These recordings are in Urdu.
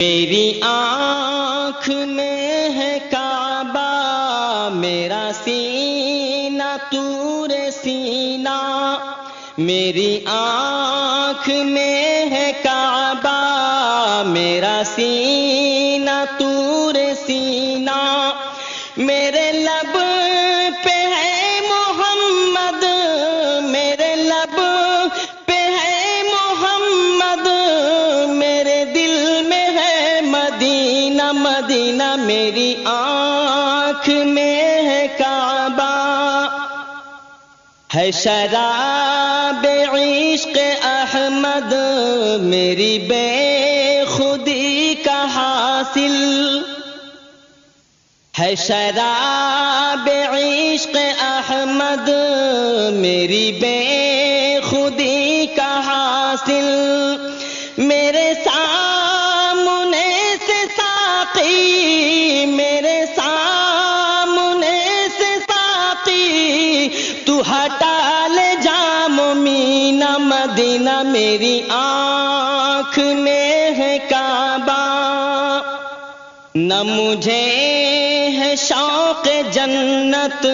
میری آنکھ میں ہے کعبہ، میرا سینہ طور سینہ. میری آنکھ میں ہے کعبہ، میرا سینہ طور سینہ. میرے لب پہ ہے محمد، میرے لب پہ ہے محمد، میرے دل میں ہے مدینہ مدینہ. میری آنکھ میں ہے کعبہ، ہے شراب عشق احمد، میری بے خودی کا حاصل. ہے شراب عشق احمد، میری بے خودی کا حاصل. میرے سامنے سے ساقی، میرے سامنے سے ساقی، تو ہٹا لے جام مینہ مدینہ. میری آنکھ میں ہے کعبہ، نہ مجھے ہے شوق جنت،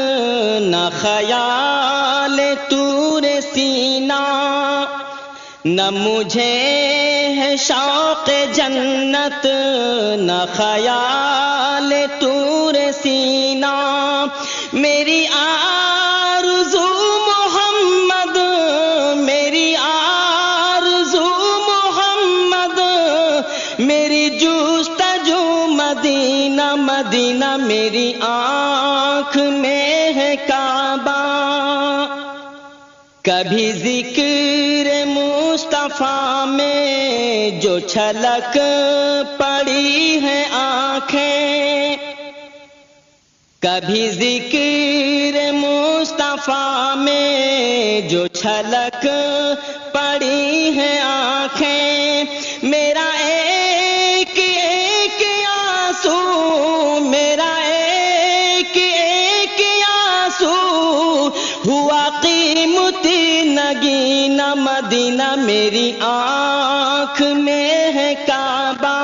نہ خیال طور سینہ. نہ مجھے ہے شوق جنت، نہ خیال طور سینہ. میری آرزو محمد، میری آرزو محمد، میری جستجو مدینہ مدینہ. میری آنکھ میں ہے کعبہ، کبھی ذکر مصطفیٰ میں جو چھلک پڑی ہے آنکھیں. کبھی ذکر مصطفیٰ میں جو چھلک پڑی ہے آنکھیں. میرا ایک ایک آنسو، میرا ایک ایک آنسو ہوا قیمتی نگینہ مدینہ. میری آنکھ میں ہے کعبہ،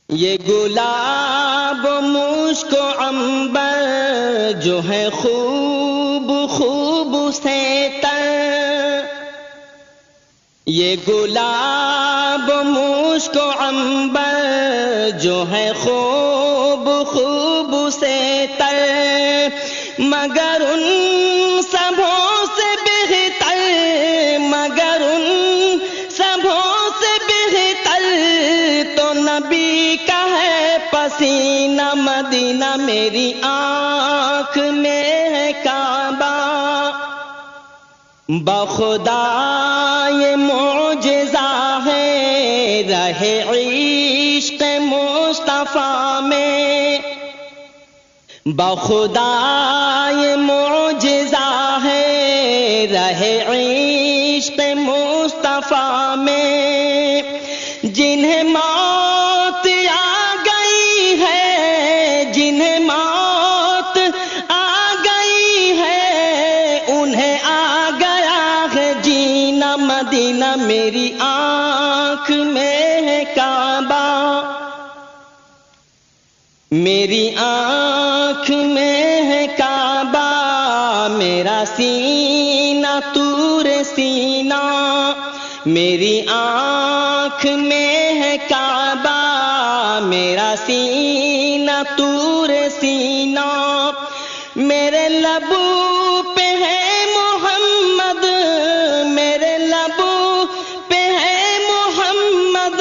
یہ گلاب مشک و عنبر جو ہے خوب خوب سے تر. یہ گلاب مشک و عنبر جو ہے خوب خوب سے تر، مگر ان سبوں سے بہتر، مگر ان سبوں سے بہتر تو نبی کا ہے پسینہ مدینہ. میری آنکھ میں ہے کعبہ، بخدا یہ معجزہ ہے رہے عشق مصطفیٰ میں. بخدا یہ معجزہ ہے رہے عشق مصطفیٰ میں. جنہیں موت آ گئی ہے، جنہیں موت آ گئی ہے، انہیں آ گیا ہے جینا مدینہ. میری آنکھ میں ہے کعبہ، میری آنکھ میں ہے کعبہ، میرا سینہ طور سینہ. میری آنکھ میں ہے کعبہ، میرا سینہ طور سینہ. میرے لبوں پہ ہے محمد، میرے لبوں پہ ہے محمد،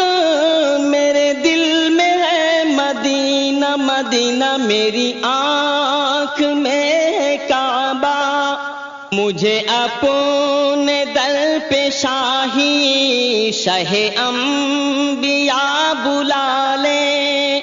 میرے دل میں ہے مدینہ مدینہ. میری آنکھ میں ہے کعبہ، مجھے اپنے در پہ شاہی شہ انبیاء بلا لے.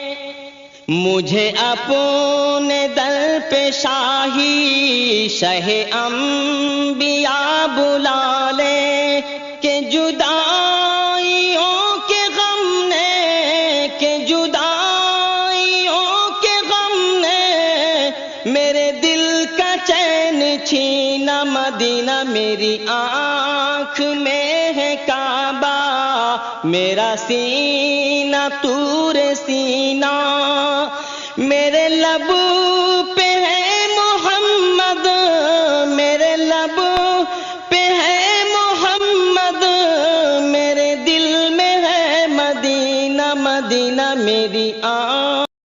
مجھے اپنے در پہ شاہی شہ انبیاء بلا لے، کہ جدائیوں کے غم نے، کہ جدائیوں کے غم نے میرے دل کا چین چھینا مدینہ. میری آنکھ میں ہے کعبہ، میرا سینہ طور سینہ، میرے لب پہ ہے محمد، میرے لب پہ ہے محمد، میرے دل میں ہے مدینہ، مدینہ میری